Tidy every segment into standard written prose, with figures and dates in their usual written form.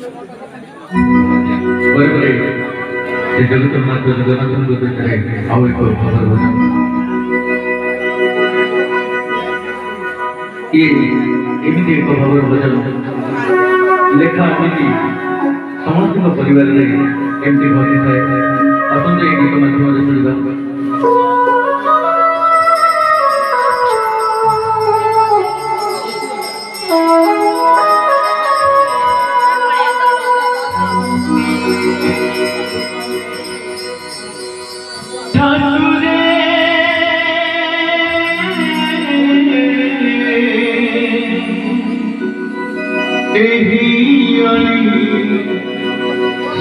बरोबर आहे ते जगन्नाथ जगन्नाथ आवडतो खबर होता ये एमती एक खबर बदल लेखा एमती समस्त परिवार एमती भक्ति थाए अपन तो गीत माध्यम शुणा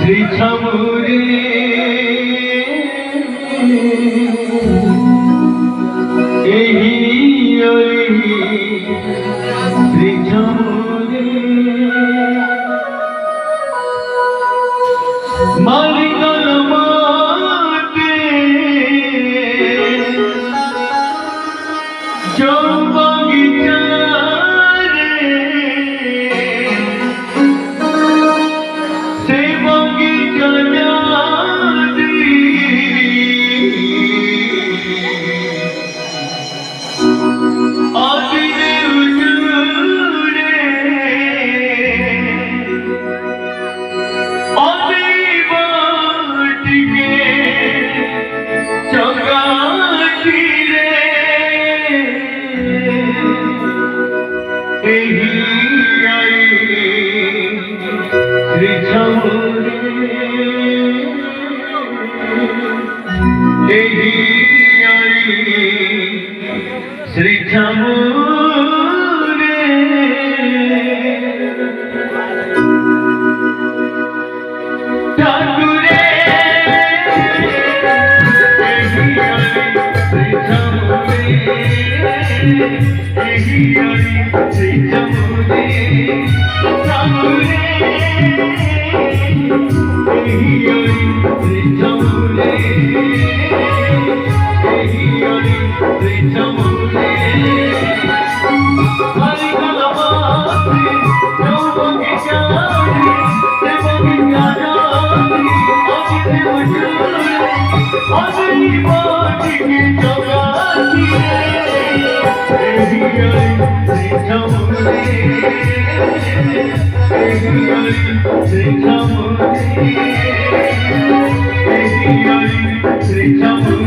श्री छमुरे श्री छमुरे मालिकल माते जो बगीचा श्री छमुरे ठाकुरे श्री छमुरे श्री छमुरे ठाकुरे श्री छमुरे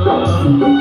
Thank you.